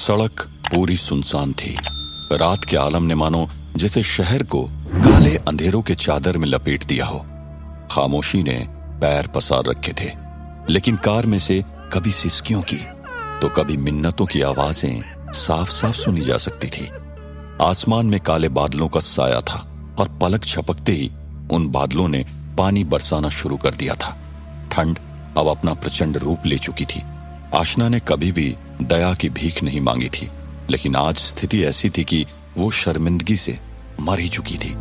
सड़क पूरी सुनसान थी। रात के आलम ने मानो जैसे शहर को काले अंधेरों के चादर में लपेट दिया हो। खामोशी ने पैर पसार रखे थे, लेकिन कार में से कभी सिसकियों की तो कभी मिन्नतों की आवाजें साफ साफ सुनी जा सकती थी। आसमान में काले बादलों का साया था और पलक झपकते ही उन बादलों ने पानी बरसाना शुरू कर दिया था। ठंड अब अपना प्रचंड रूप ले चुकी थी। आशना ने कभी भी दया की भीख नहीं मांगी थी, लेकिन आज स्थिति ऐसी थी कि वो शर्मिंदगी से मर ही चुकी थी।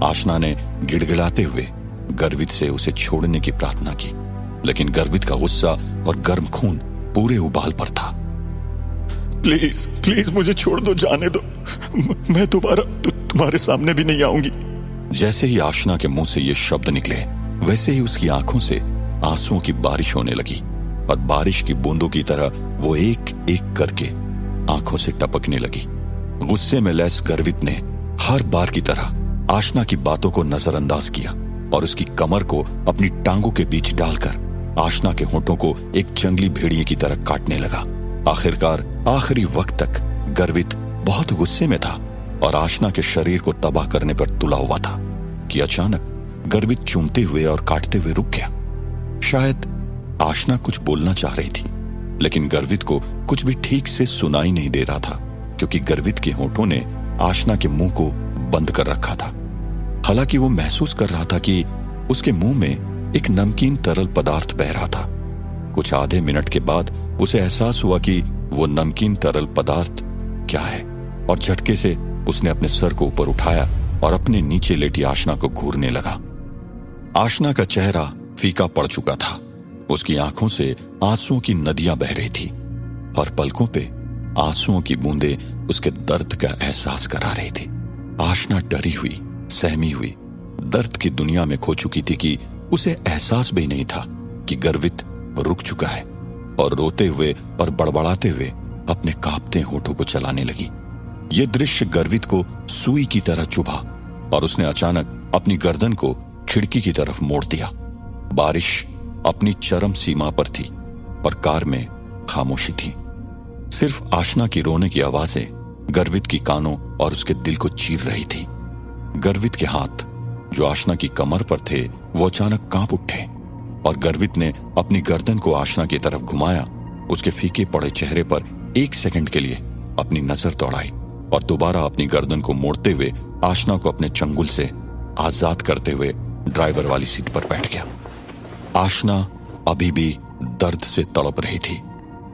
आशना ने गिड़गिड़ाते हुए गर्वित से उसे छोड़ने की प्रार्थना की, लेकिन गर्वित का गुस्सा और गर्म खून पूरे उबाल पर था। प्लीज प्लीज मुझे छोड़ दो, जाने दो, मैं दोबारा तुम्हारे सामने भी नहीं आऊंगी। जैसे ही आशना के मुंह से ये शब्द निकले, वैसे ही उसकी आंखों से आंसुओं की बारिश होने लगी और बारिश की बूंदों की तरह वो एक एक करके आंखों से टपकने लगी। गुस्से में लैस गर्वित ने हर बार की तरह आशना की बातों को नजरअंदाज किया और उसकी कमर को अपनी टांगों के बीच डालकर आशना के होठों को एक जंगली भेड़िए की तरह काटने लगा। आखिरकार आखिरी वक्त तक गर्वित बहुत गुस्से में था और आशना के शरीर को तबाह करने पर तुला हुआ था कि अचानक गर्वित चूमते हुए और काटते हुए रुक गया। शायद आशना कुछ बोलना चाह रही थी, लेकिन गर्वित को कुछ भी ठीक से सुनाई नहीं दे रहा था, क्योंकि गर्वित के होठों ने आशना के मुंह को बंद कर रखा था। हालांकि वो महसूस कर रहा था कि उसके मुंह में एक नमकीन तरल पदार्थ बह रहा था। कुछ आधे मिनट के बाद उसे एहसास हुआ कि वो नमकीन तरल पदार्थ क्या है, और झटके से उसने अपने सर को ऊपर उठाया और अपने नीचे लेटी आशना को घूरने लगा। आशना का चेहरा फीका पड़ चुका था। उसकी आंखों से आंसुओं की नदियां बह रही थी और पलकों पे आंसुओं की बूंदें उसके दर्द का एहसास करा रही थी। आशना डरी हुई, सहमी हुई, दर्द की दुनिया में खो चुकी थी कि उसे एहसास भी नहीं था कि गर्वित रुक चुका है, और रोते हुए और बड़बड़ाते हुए अपने कांपते होठों को चलाने लगी। ये दृश्य गर्वित को सुई की तरह चुभा और उसने अचानक अपनी गर्दन को खिड़की की तरफ मोड़ दिया। बारिश अपनी चरम सीमा पर थी और कार में खामोशी थी। सिर्फ आशना की रोने की आवाजें गर्वित की कानों और उसके दिल को चीर रही थी। गर्वित के हाथ जो आशना की कमर पर थे वो अचानक कांप उठे और गर्वित ने अपनी गर्दन को आशना की तरफ घुमाया। उसके फीके पड़े चेहरे पर एक सेकंड के लिए अपनी नजर दौड़ाई और दोबारा अपनी गर्दन को मोड़ते हुए आशना को अपने चंगुल से आजाद करते हुए ड्राइवर वाली सीट पर बैठ गया। आशना अभी भी दर्द से तड़प रही थी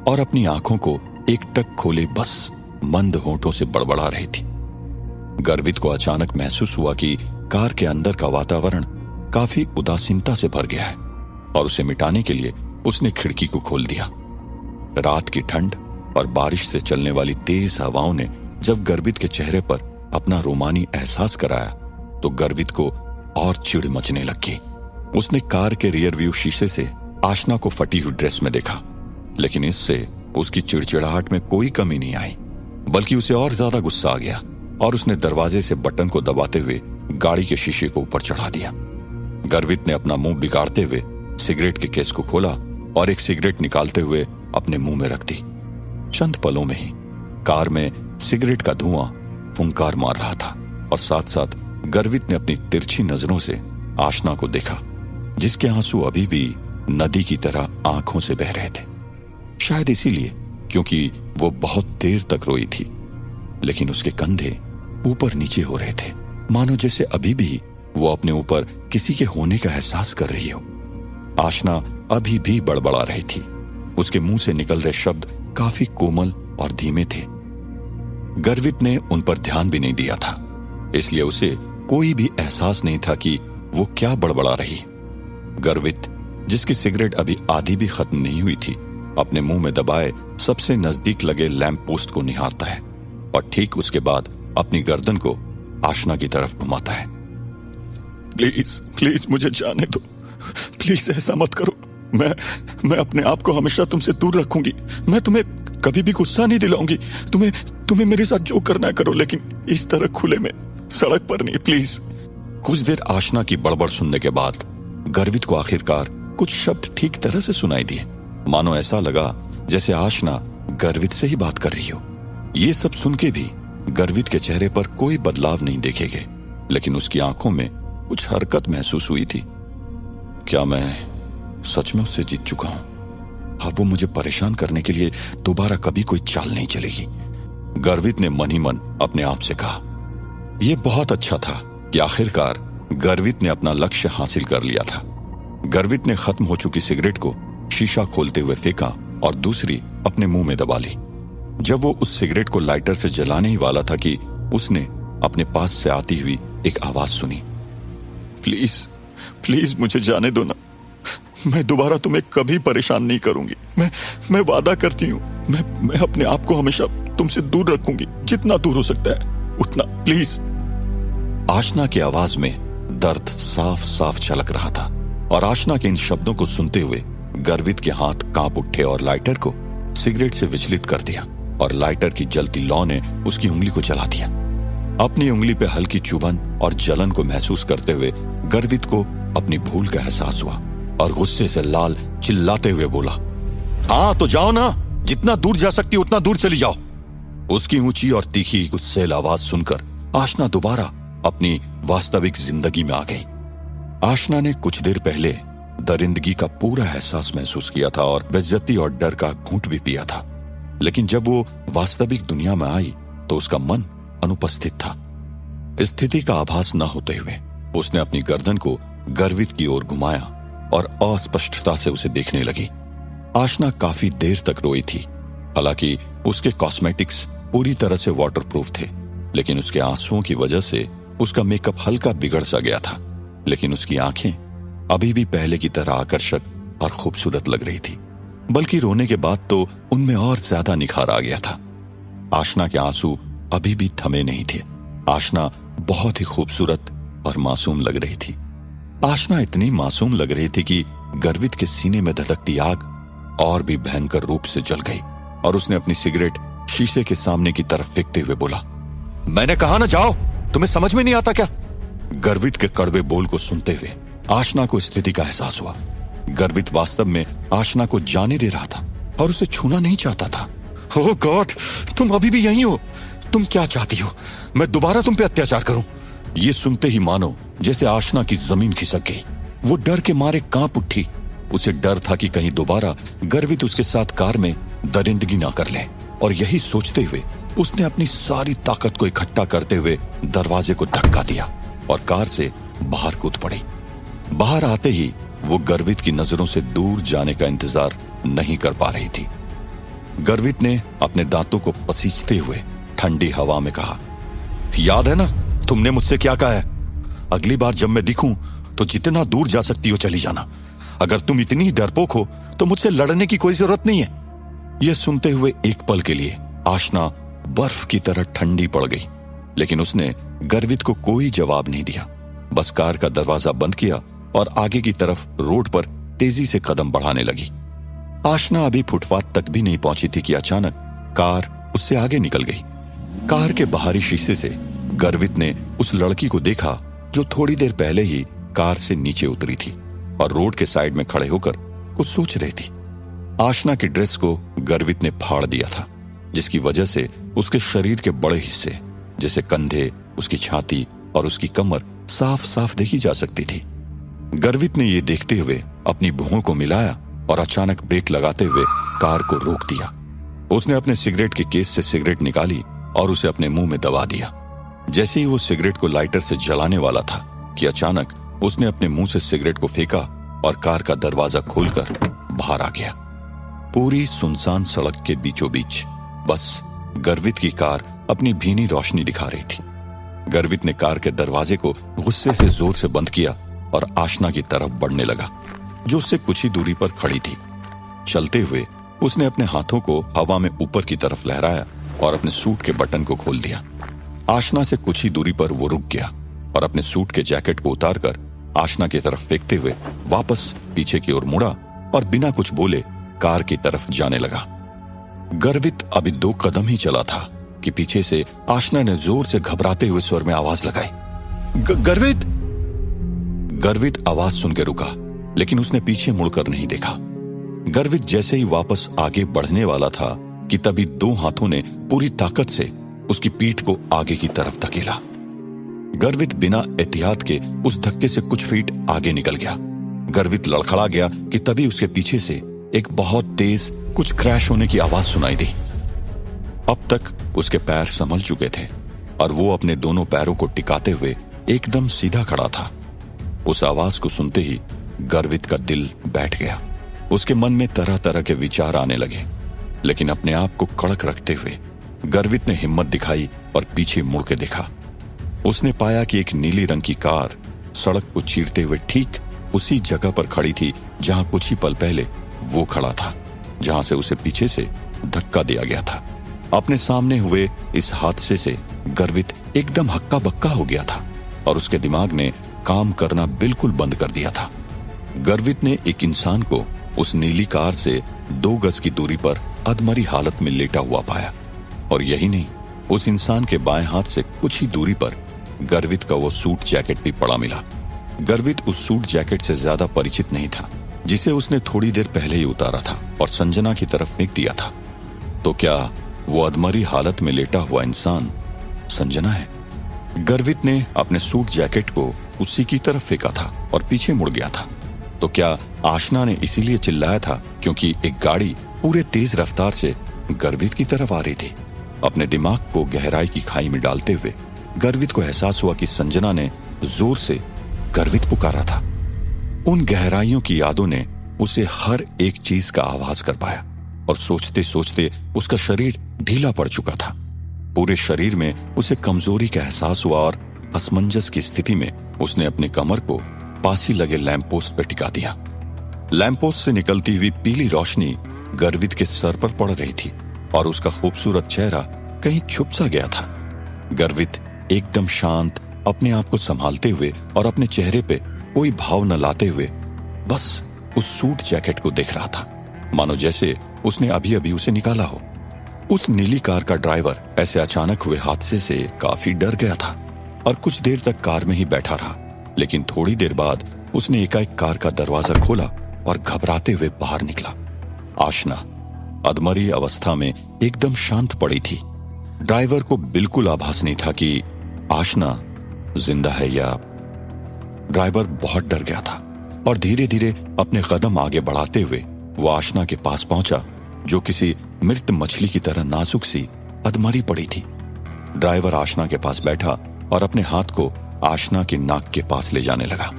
और अपनी आंखों को एकटक खोले बस मंद होठों से बड़बड़ा रही थी। गर्वित को अचानक महसूस हुआ कि कार के अंदर का वातावरण काफी उदासीनता से भर गया है और उसे मिटाने के लिए उसने खिड़की को खोल दिया। रात की ठंड और बारिश से चलने वाली तेज हवाओं ने जब गर्वित के चेहरे पर अपना रोमानी एहसास कराया तो गर्वित को और चिढ़ मचने लगी। उसने कार के रियर व्यू शीशे से आशना को फटी हुई ड्रेस में देखा, लेकिन इससे उसकी चिड़चिड़ाहट में कोई कमी नहीं आई, बल्कि उसे और ज्यादा गुस्सा आ गया और उसने दरवाजे से बटन को दबाते हुए गाड़ी के शीशे को ऊपर चढ़ा दिया। गर्वित ने अपना मुंह बिगाड़ते हुए सिगरेट के केस को खोला और एक सिगरेट निकालते हुए अपने मुंह में रख दी। चंद पलों में ही कार में सिगरेट का धुआं फुंकार मार रहा था और साथ साथ गर्वित ने अपनी तिरछी नजरों से आशना को देखा, जिसके आंसू अभी भी नदी की तरह आंखों से बह रहे थे। शायद इसीलिए क्योंकि वो बहुत देर तक रोई थी, लेकिन उसके कंधे ऊपर नीचे हो रहे थे, मानो जैसे अभी भी वो अपने ऊपर किसी के होने का एहसास कर रही हो। आशना अभी भी बड़बड़ा रही थी। उसके मुंह से निकल रहे शब्द काफी कोमल और धीमे थे। गर्वित ने उन पर ध्यान भी नहीं दिया था, इसलिए उसे कोई भी एहसास नहीं था कि वो क्या बड़बड़ा रही। गर्वित, जिसकी सिगरेट अभी आधी भी खत्म नहीं हुई थी, अपने मुंह में दबाए सबसे नजदीक लगे लैंप पोस्ट को निहारता है और ठीक उसके बाद अपनी गर्दन को आशना की तरफ घुमाता है। प्लीज प्लीज मुझे जाने दो, प्लीज ऐसा मत करो। मैं अपने आप को हमेशा तुमसे दूर रखूंगी। मैं तुम्हें कभी भी गुस्सा नहीं दिलाऊंगी। तुम्हें मेरे साथ जो करना है करो, लेकिन इस तरह खुले में सड़क पर नहीं, प्लीज। कुछ देर आशना की बड़बड़ सुनने के बाद गर्वित को आखिरकार कुछ शब्द ठीक तरह से सुनाई दिए। मानो ऐसा लगा जैसे आशना गर्वित से ही बात कर रही हो। ये सब सुन के भी गर्वित के चेहरे पर कोई बदलाव नहीं देखे गए, लेकिन उसकी आंखों में कुछ हरकत महसूस हुई थी। क्या मैं सच में उससे जीत चुका हूं? अब वो मुझे परेशान करने के लिए दोबारा कभी कोई चाल नहीं चलेगी। गर्वित ने मन ही मन अपने आप से कहा। यह बहुत अच्छा था कि आखिरकार गर्वित ने अपना लक्ष्य हासिल कर लिया था। गर्वित ने खत्म हो चुकी सिगरेट को शीशा खोलते हुए फेंका और दूसरी अपने मुंह में दबा ली। जब वो उस सिगरेट को लाइटर से जलाने ही वाला था कि उसने अपने पास से आती हुई एक आवाज सुनी। प्लीज प्लीज मुझे जाने दो ना, मैं दोबारा तुम्हें कभी परेशान नहीं करूंगी। मैं वादा करती हूँ, मैं अपने आप को हमेशा तुमसे दूर रखूंगी, जितना दूर हो सकता है उतना, प्लीज। आशना की आवाज में दर्द साफ साफ झलक रहा था और आशना के इन शब्दों को सुनते हुए गर्वित के हाथ कांप उठे और लाइटर को सिगरेट से विचलित कर दिया और लाइटर की जलती लौ ने उसकी उंगली को जला दिया। अपनी उंगली पे हल्की चुभन और जलन को महसूस करते हुए गर्वित को अपनी भूल का एहसास हुआ और गुस्से से लाल चिल्लाते हुए बोला, हाँ तो जाओ ना, जितना दूर जा सकती उतना दूर चली जाओ। उसकी ऊंची और तीखी गुस्सेल आवाज सुनकर आशना दोबारा अपनी वास्तविक जिंदगी में आ गई। आशना ने कुछ देर पहले दरिंदगी का पूरा एहसास महसूस किया था और बेइज्जती और डर का घूंट भी पिया था, लेकिन जब वो वास्तविक दुनिया में आई तो उसका मन अनुपस्थित था। स्थिति का आभास न होते हुए उसने अपनी गर्दन को गर्वित की ओर घुमाया और अस्पष्टता से उसे देखने लगी। आशना काफी देर तक रोई थी। हालांकि उसके कॉस्मेटिक्स पूरी तरह से वाटरप्रूफ थे, लेकिन उसके आंसुओं की वजह से उसका मेकअप हल्का बिगड़ सा गया था, लेकिन उसकी आंखें अभी भी पहले की तरह आकर्षक और खूबसूरत लग रही थी। बल्कि रोने के बाद तो उनमें और ज्यादा निखार आ गया था। आशना के आंसू अभी भी थमे नहीं थे। आशना बहुत ही खूबसूरत और मासूम लग रही थी। आशना इतनी मासूम लग रही थी कि गर्वित के सीने में धधकती आग और भी भयंकर रूप से जल गई और उसने अपनी सिगरेट शीशे के सामने की तरफ फेंकते हुए बोला, मैंने कहा ना जाओ, तुम्हें समझ में नहीं आता क्या? गर्वित के कड़वे बोल को सुनते हुए आशना को स्थिति का एहसास हुआ। गर्वित वास्तव में आशना को जाने दे रहा था और उसे छूना नहीं चाहता था। ओह गॉड, तुम अभी भी यहीं हो? तुम क्या चाहती हो? मैं दोबारा तुम पे अत्याचार करूं? ये सुनते ही मानो जैसे आशना की जमीन खिसक गई। वो डर के मारे कांप उठी। उसे डर था कि कहीं दोबारा गर्वित उसके साथ कार में दरिंदगी ना कर ले, और यही सोचते हुए उसने अपनी सारी ताकत को इकट्ठा करते हुए दरवाजे को धक्का दिया और कार से बाहर कूद पड़ी। बाहर आते ही वो गर्वित की नजरों से दूर जाने का इंतजार नहीं कर पा रही थी। गर्वित ने अपने दांतों को पसीजते हुए ठंडी हवा में कहा, याद है ना तुमने मुझसे क्या कहा है? अगली बार जब मैं दिखूं तो जितना दूर जा सकती हो चली जाना। अगर तुम इतनी डरपोक हो तो मुझसे लड़ने की कोई जरूरत नहीं है। यह सुनते हुए एक पल के लिए आशना बर्फ की तरह ठंडी पड़ गई, लेकिन उसने गर्वित को कोई जवाब नहीं दिया। बस कार का दरवाजा बंद किया और आगे की तरफ रोड पर तेजी से कदम बढ़ाने लगी। आशना अभी फुटपाथ तक भी नहीं पहुंची थी कि अचानक कार उससे आगे निकल गई। कार के बाहरी शीशे से गर्वित ने उस लड़की को देखा जो थोड़ी देर पहले ही कार से नीचे उतरी थी और रोड के साइड में खड़े होकर कुछ सोच रही थी। आशना की ड्रेस को गर्वित ने फाड़ दिया था, जिसकी वजह से उसके शरीर के बड़े हिस्से जैसे कंधे, उसकी छाती और उसकी कमर साफ साफ देखी जा सकती थी। गर्वित ने यह देखते हुए अपनी भुओं को मिलाया और अचानक ब्रेक लगाते हुए कार को रोक दिया। उसने अपने सिगरेट के केस से सिगरेट निकाली और उसे अपने मुंह में दबा दिया। जैसे ही वो सिगरेट को लाइटर से जलाने वाला था कि अचानक उसने अपने मुंह से सिगरेट को फेंका और कार का दरवाजा खोलकर बाहर आ गया। पूरी सुनसान सड़क के बीचों बीच बस गर्वित की कार अपनी भीनी रोशनी दिखा रही थी। गर्वित ने कार के दरवाजे को गुस्से से जोर से बंद किया और आशना की तरफ बढ़ने लगा, जो उससे कुछ ही दूरी पर खड़ी थी। चलते हुए उसने अपने हाथों को हवा में ऊपर की तरफ लहराया और अपने सूट के बटन को खोल दिया। आशना से कुछ ही दूरी पर वो रुक गया और अपने सूट के जैकेट को उतारकर आशना की तरफ फेंकते हुए वापस पीछे की ओर मुड़ा और बिना कुछ बोले कार की तरफ जाने लगा। गर्वित अभी 2 कदम ही चला था कि पीछे से आशना ने जोर से घबराते हुए स्वर में आवाज लगाई, गर्वित। गर्वित आवाज सुन के रुका, लेकिन उसने पीछे मुड़कर नहीं देखा। गर्वित जैसे ही वापस आगे बढ़ने वाला था कि तभी दो हाथों ने पूरी ताकत से उसकी पीठ को आगे की तरफ धकेला। गर्वित बिना एहतियात के उस धक्के से कुछ फीट आगे निकल गया। गर्वित लड़खड़ा गया कि तभी उसके पीछे से एक बहुत तेज कुछ क्रैश होने की आवाज सुनाई दी। अब तक उसके पैर संभल चुके थे और वो अपने दोनों पैरों को टिकाते हुए एकदम सीधा खड़ा था। उस आवाज को सुनते ही गर्वित का दिल बैठ गया। उसके मन में तरह तरह के विचार आने लगे, लेकिन अपने आप को कड़क रखते हुए गर्वित ने हिम्मत दिखाई और पीछे मुड़ के देखा। उसने पाया कि एक नीली रंग की कार सड़क को चीरते हुए ठीक उसी जगह पर खड़ी थी जहां कुछ ही पल पहले वो खड़ा था, जहां से उसे पीछे से धक्का दिया गया था। अपने सामने हुए इस हादसे से गर्वित एकदम हक्का बक्का हो गया था और उसके दिमाग ने काम करना बिल्कुल बंद कर दिया था। गर्वित ने एक इंसान को उस नीली कार से 2 गज की दूरी पर अधमरी हालत में लेटा हुआ पाया, और यही नहीं, उस इंसान के बाएं हाथ से कुछ ही दूरी पर गर्वित का वो सूट जैकेट भी पड़ा मिला। गर्वित उस सूट जैकेट से ज्यादा परिचित नहीं था, जिसे उसने थोड़ी देर पहले ही उतारा था और संजना की तरफ फेंक दिया था। तो क्या वो अधमरी हालत में लेटा हुआ इंसान संजना है? गर्वित ने अपने सूट जैकेट को उसी की तरफ फेंका था और पीछे मुड़ गया था। तो क्या आशना ने इसीलिए चिल्लाया था क्योंकि एक गाड़ी पूरे तेज रफ्तार से गर्वित की तरफ आ रही थी? अपने दिमाग को गहराई की खाई में डालते हुए गर्वित को एहसास हुआ कि संजना ने जोर से गर्वित पुकारा था। उन गहराइयों की यादों ने उसे हर एक चीज का आभास कर पाया और सोचते सोचते उसका शरीर ढीला पड़ चुका था। पूरे शरीर में उसे कमजोरी का एहसास हुआ और असमंजस की स्थिति में उसने अपनी कमर को पास ही लगे लैंप पोस्ट पर टिका दिया। लैंप पोस्ट से निकलती हुई पीली रोशनी गर्वित के सर पर पड़ रही थी और उसका खूबसूरत चेहरा कहीं छुप सा गया था। गर्वित एकदम शांत, अपने आप को संभालते हुए और अपने चेहरे पे कोई भाव न लाते हुए बस उस सूट जैकेट को देख रहा था, मानो जैसे उसने अभी अभी उसे निकाला हो। उस नीली कार का ड्राइवर ऐसे अचानक हुए हादसे से काफी डर गया था और कुछ देर तक कार में ही बैठा रहा, लेकिन थोड़ी देर बाद उसने एकाएक कार का दरवाजा खोला और घबराते हुए बाहर निकला। आशना अधमरी अवस्था में एकदम शांत पड़ी थी। ड्राइवर को बिल्कुल आभास नहीं था कि आशना जिंदा है या। ड्राइवर बहुत डर गया था और धीरे धीरे अपने कदम आगे बढ़ाते हुए वो आशना के पास पहुंचा, जो किसी मृत मछली की तरह नाजुक सी अधमरी पड़ी थी। ड्राइवर आशना के पास बैठा और अपने हाथ को आशना की नाक के पास ले जाने लगा।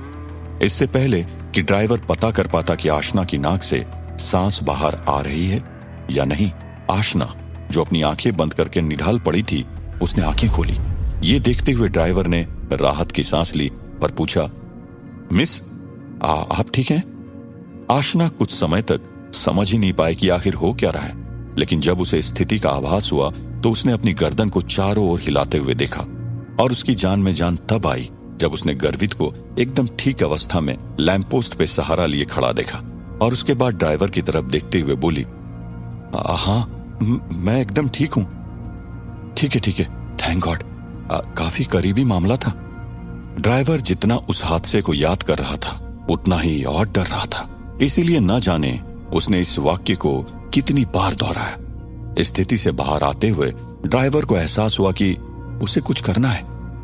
इससे पहले कि ड्राइवर पता कर पाता कि आशना की नाक से सांस बाहर आ रही है या नहीं, आशना जो अपनी आंखें बंद करके निढाल पड़ी थी, उसने आंखें खोली। ये देखते हुए ड्राइवर ने राहत की सांस ली और पूछा, मिस आप ठीक हैं? आशना कुछ समय तक समझ ही नहीं पाई कि आखिर हो क्या रहा है, लेकिन जब उसे स्थिति का आभास हुआ तो उसने अपनी गर्दन को चारों ओर हिलाते हुए देखा और उसकी जान में जान तब आई जब उसने गर्वित को एकदम ठीक अवस्था में लैंप पोस्ट पे सहारा लिए खड़ा देखा और उसके बाद ड्राइवर की तरफ देखते हुए बोली, हाँ मैं एकदम ठीक हूं। ठीक है, थैंक गॉड। काफी करीबी मामला था। ड्राइवर जितना उस हादसे को याद कर रहा था उतना ही और डर रहा था, इसीलिए न जाने उसने इस वाक्य को कितनी बार दोहराया। स्थिति से बाहर आते हुए ड्राइवर को एहसास हुआ कि उसे कुछ करना है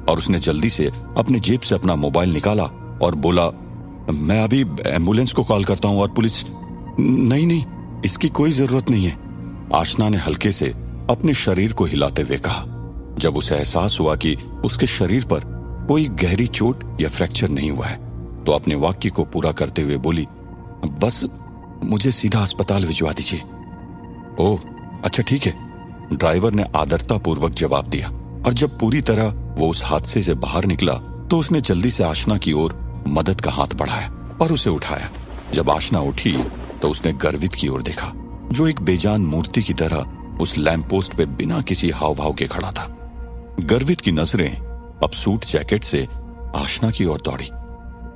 और उसने जल्दी से अपने जेब से अपना मोबाइल निकाला और बोला, मैं अभी एम्बुलेंस को कॉल करता हूं और पुलिस। नहीं, इसकी कोई जरूरत नहीं है, आशना ने हल्के से अपने शरीर को हिलाते हुए कहा। जब उसे एहसास हुआ कि उसके शरीर पर कोई गहरी चोट या फ्रैक्चर नहीं हुआ है तो अपने वाक्य को पूरा करते हुए बोली, बस मुझे सीधा अस्पताल भिजवा दीजिए। ओह अच्छा ठीक है, ड्राइवर ने आदरता पूर्वक जवाब दिया और जब पूरी तरह वो उस हादसे से बाहर निकला तो उसने जल्दी से आशना की ओर मदद का हाथ बढ़ाया और उसे उठाया। जब आशना उठी तो उसने गर्वित की ओर देखा, जो एक बेजान मूर्ति की तरह उस लैंप पोस्ट पे बिना किसी हाव भाव के खड़ा था। गर्वित की नजरें अब सूट जैकेट से आशना की ओर दौड़ी।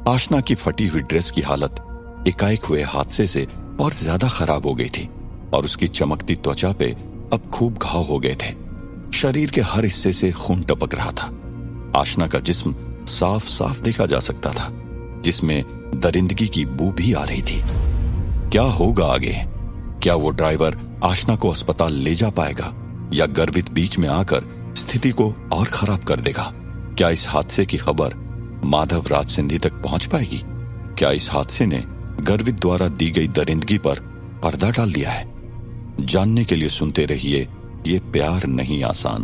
आशना की फटी हुई ड्रेस की हालत एकाएक हुए हादसे से और ज्यादा खराब हो गई थी और उसकी चमकती त्वचा पे अब खूब घाव हो गए थे। शरीर के हर हिस्से से खून टपक रहा था। आशना का जिस्म साफ साफ देखा जा सकता था, जिसमें दरिंदगी की बू भी आ रही थी। क्या होगा आगे, क्या वो ड्राइवर आशना को अस्पताल ले जा पाएगा या गर्वित बीच में आकर स्थिति को और खराब कर देगा? क्या इस हादसे की खबर माधव राज सिंधी तक पहुंच पाएगी? क्या इस हादसे ने गर्वित द्वारा दी गई दरिंदगी पर पर्दा डाल दिया है? जानने के लिए सुनते रहिए ये प्यार नहीं आसान।